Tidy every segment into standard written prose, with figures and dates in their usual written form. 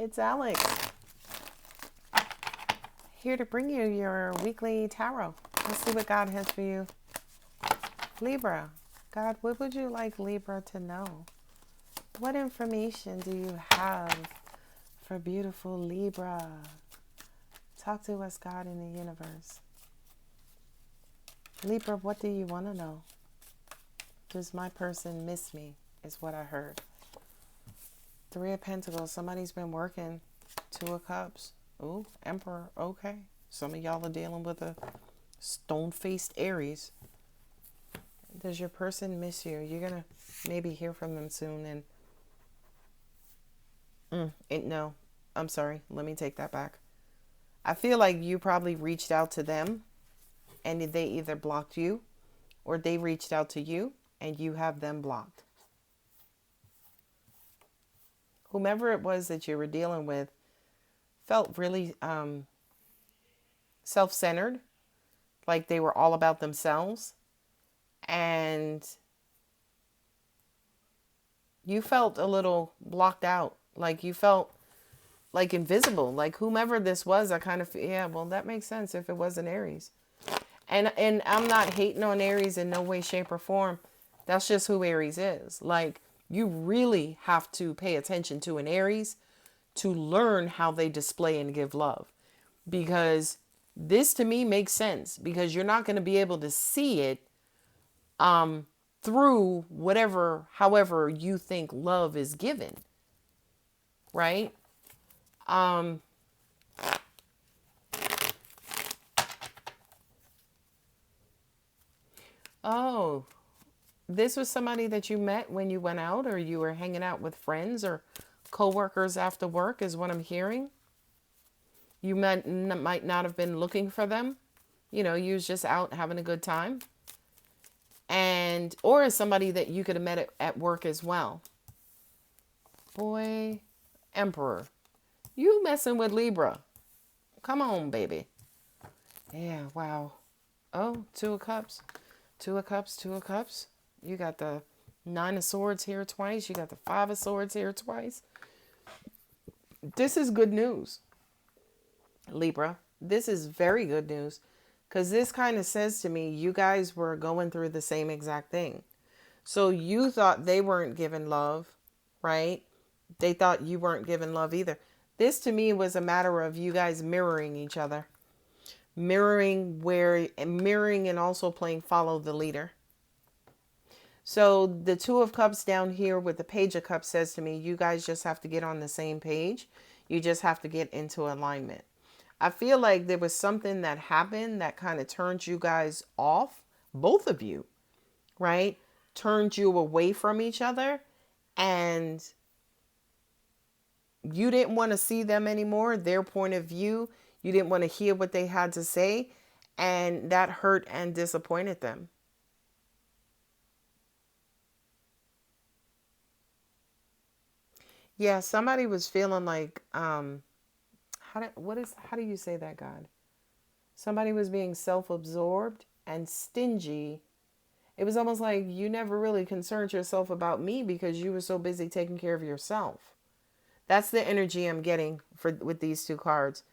It's Alex, here to bring you your weekly tarot. Let's see what God has for you. Libra. God, what would you like Libra to know? What information do you have for beautiful Libra? Talk to us, God, in the universe. Libra, what do you want to know? Does my person miss me, is what I heard. Three of Pentacles. Somebody's been working. Two of Cups. Ooh, Emperor. Okay. Some of y'all are dealing with a stone-faced Aries. Does your person miss you? You're going to maybe hear from them soon. No, I'm sorry. Let me take that back. I feel like you probably reached out to them and they either blocked you or they reached out to you and you have them blocked. Whomever it was that you were dealing with felt really self-centered, like they were all about themselves, and you felt a little blocked out, like you felt like invisible, like whomever this was. I kind of, yeah, well, that makes sense if it was an Aries. And I'm not hating on Aries in no way, shape, or form. That's just who Aries is. Like, you really have to pay attention to an Aries to learn how they display and give love. Because this to me makes sense, because you're not going to be able to see it through however you think love is given. Right? Oh, this was somebody that you met when you went out, or you were hanging out with friends or co-workers after work, is what I'm hearing. You might not have been looking for them. You know, you was just out having a good time. And, or as somebody that you could have met at work as well. Boy, Emperor. You messing with Libra. Come on, baby. Yeah, wow. Oh, Two of Cups. Two of Cups, Two of Cups. You got the Nine of Swords here twice. You got the Five of Swords here twice. This is good news, Libra. This is very good news, because this kind of says to me, you guys were going through the same exact thing. So you thought they weren't giving love, right? They thought you weren't giving love either. This to me was a matter of you guys mirroring each other. Mirroring and also playing follow the leader. So the Two of Cups down here with the Page of Cups says to me, you guys just have to get on the same page. You just have to get into alignment. I feel like there was something that happened that kind of turned you guys off, both of you, right? Turned you away from each other, and you didn't want to see them anymore, their point of view. You didn't want to hear what they had to say, and that hurt and disappointed them. Yeah, somebody was feeling like, how do you say that, God? Somebody was being self-absorbed and stingy. It was almost like you never really concerned yourself about me because you were so busy taking care of yourself. That's the energy I'm getting with these two cards.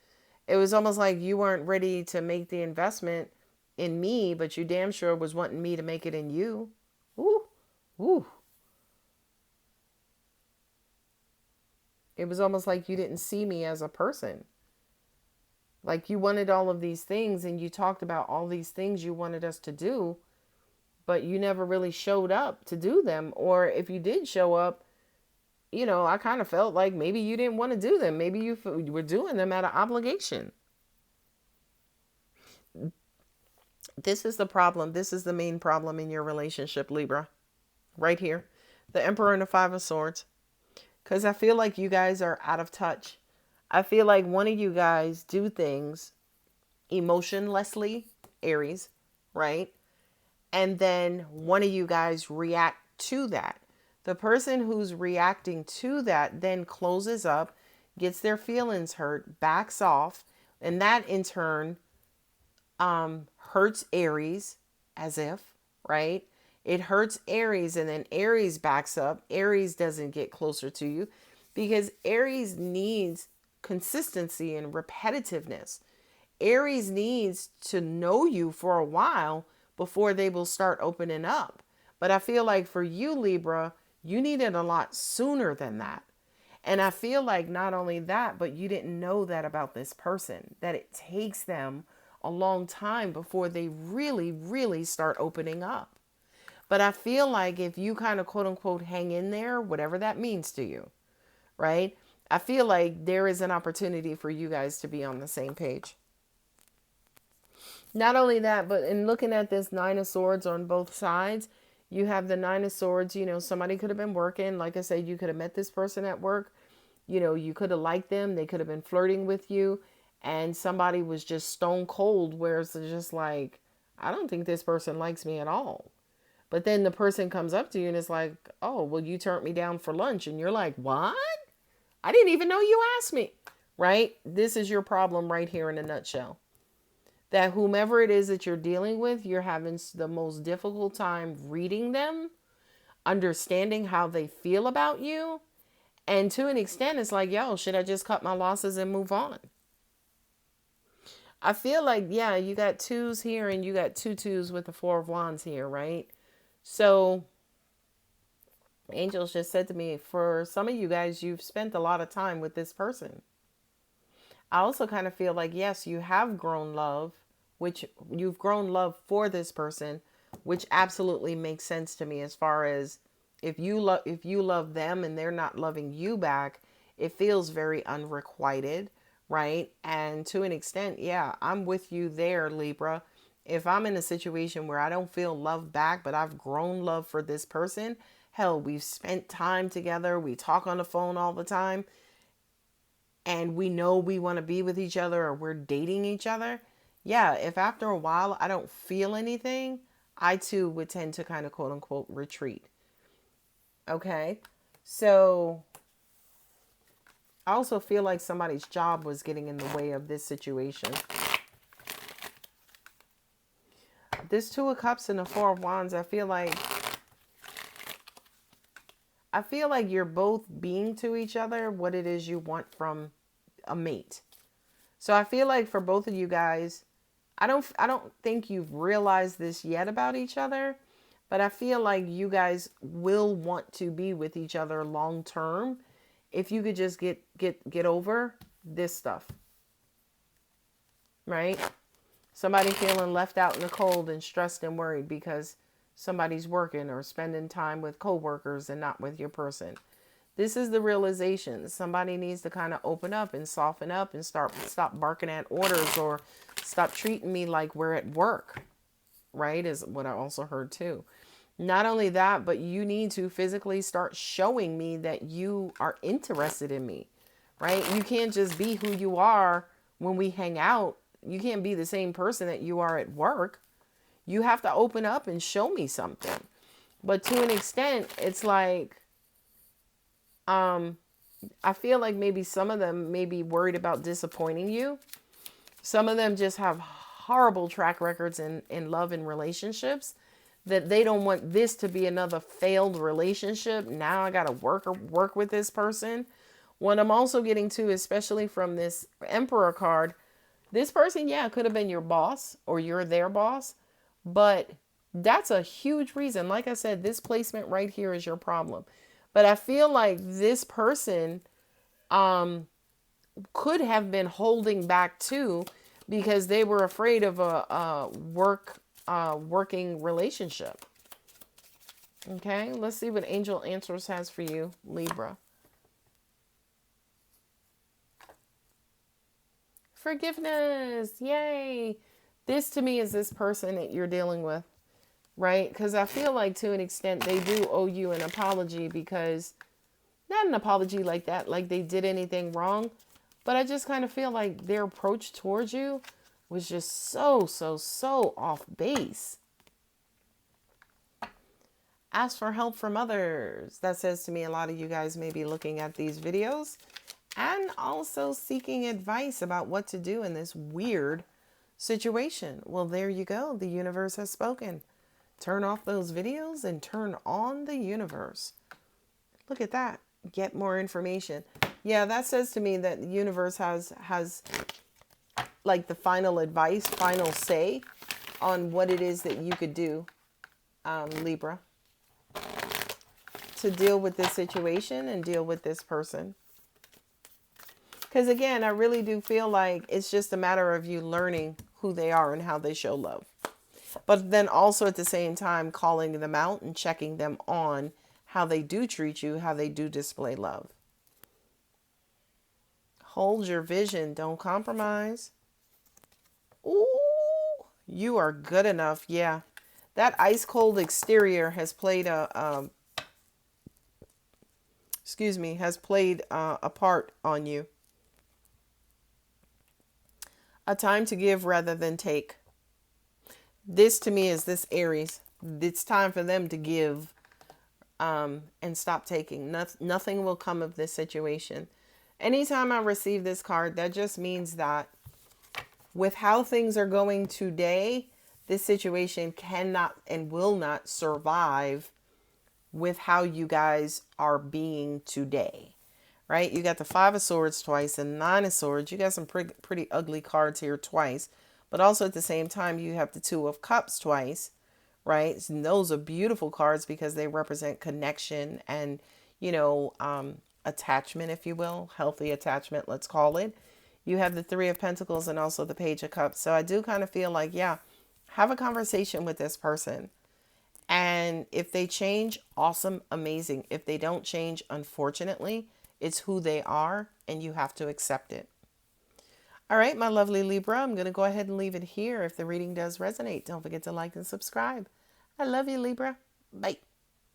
It was almost like you weren't ready to make the investment in me, but you damn sure was wanting me to make it in you. Ooh, ooh. It was almost like you didn't see me as a person. Like you wanted all of these things and you talked about all these things you wanted us to do, but you never really showed up to do them. Or if you did show up, you know, I kind of felt like maybe you didn't want to do them. Maybe you were doing them out of obligation. This is the problem. This is the main problem in your relationship, Libra. Right here. The Emperor and the Five of Swords. Because I feel like you guys are out of touch. I feel like one of you guys do things emotionlessly, Aries, right? And then one of you guys react to that. The person who's reacting to that then closes up, gets their feelings hurt, backs off, and that in turn hurts Aries, as if, right? It hurts Aries, and then Aries backs up. Aries doesn't get closer to you. because Aries needs consistency and repetitiveness. Aries needs to know you for a while before they will start opening up. But I feel like for you, Libra, you need it a lot sooner than that. And I feel like not only that, but you didn't know that about this person, that it takes them a long time before they really, really start opening up. But I feel like if you kind of quote unquote hang in there, whatever that means to you, right? I feel like there is an opportunity for you guys to be on the same page. Not only that, but in looking at this Nine of Swords on both sides, you have the Nine of Swords. You know, somebody could have been working. Like I said, you could have met this person at work. You know, you could have liked them. They could have been flirting with you. And somebody was just stone cold, where it's just like, I don't think this person likes me at all. But then the person comes up to you and is like, oh, well, you turned me down for lunch. And you're like, what? I didn't even know you asked me. Right? This is your problem right here in a nutshell. That whomever it is that you're dealing with, you're having the most difficult time reading them, understanding how they feel about you. And to an extent, it's like, yo, should I just cut my losses and move on? I feel like, yeah, you got twos here and you got two twos with the Four of Wands here, right? So angels just said to me, for some of you guys, you've spent a lot of time with this person. I also kind of feel like, yes, you have grown love, which you've grown love for this person, which absolutely makes sense to me as far as if you love them and they're not loving you back, it feels very unrequited, right? And to an extent, yeah, I'm with you there, Libra. If I'm in a situation where I don't feel love back, but I've grown love for this person, hell, we've spent time together, we talk on the phone all the time, and we know we want to be with each other or we're dating each other. Yeah, if after a while I don't feel anything, I too would tend to kind of quote unquote retreat. Okay. So I also feel like somebody's job was getting in the way of this situation. This Two of Cups and the Four of Wands, I feel like you're both being to each other what it is you want from a mate. So I feel like for both of you guys, I don't think you've realized this yet about each other, but I feel like you guys will want to be with each other long term if you could just get over this stuff. Right? Somebody feeling left out in the cold and stressed and worried because somebody's working or spending time with coworkers and not with your person. This is the realization. Somebody needs to kind of open up and soften up and stop barking at orders or stop treating me like we're at work, right? Is what I also heard too. Not only that, but you need to physically start showing me that you are interested in me, right? You can't just be who you are when we hang out. You can't be the same person that you are at work. You have to open up and show me something. But to an extent, it's like, I feel like maybe some of them may be worried about disappointing you. Some of them just have horrible track records in love and relationships that they don't want this to be another failed relationship. Now I got to work with this person. What I'm also getting to, especially from this Emperor card, this person, yeah, could have been your boss or you're their boss, but that's a huge reason. Like I said, this placement right here is your problem. But I feel like this person could have been holding back too because they were afraid of a working relationship. Okay, let's see what Angel Answers has for you, Libra. Forgiveness. Yay. This to me is this person that you're dealing with, right? Because I feel like to an extent they do owe you an apology because, not an apology like that, like they did anything wrong, but I just kind of feel like their approach towards you was just so off base. Ask for help from others. That says to me a lot of you guys may be looking at these videos and also seeking advice about what to do in this weird situation. Well, there you go. The universe has spoken. Turn off those videos and turn on the universe. Look at that. Get more information. Yeah, that says to me that the universe has like the final advice, final say on what it is that you could do, Libra, to deal with this situation and deal with this person. Because again, I really do feel like it's just a matter of you learning who they are and how they show love. But then also at the same time, calling them out and checking them on how they do treat you, how they do display love. Hold your vision. Don't compromise. Ooh, you are good enough. Yeah. That ice cold exterior has played a part on you. A time to give rather than take. This to me is this Aries. It's time for them to give and stop taking. Nothing will come of this situation. Anytime I receive this card, that just means that with how things are going today, this situation cannot and will not survive with how you guys are being today. Right? You got the Five of Swords twice and Nine of Swords. You got some pretty ugly cards here twice. But also at the same time, you have the Two of Cups twice. Right? And those are beautiful cards because they represent connection and, attachment, if you will. Healthy attachment, let's call it. You have the Three of Pentacles and also the Page of Cups. So I do kind of feel like, yeah, have a conversation with this person. And if they change, awesome, amazing. If they don't change, unfortunately, it's who they are and you have to accept it. All right, my lovely Libra, I'm going to go ahead and leave it here. If the reading does resonate, don't forget to like and subscribe. I love you, Libra. Bye.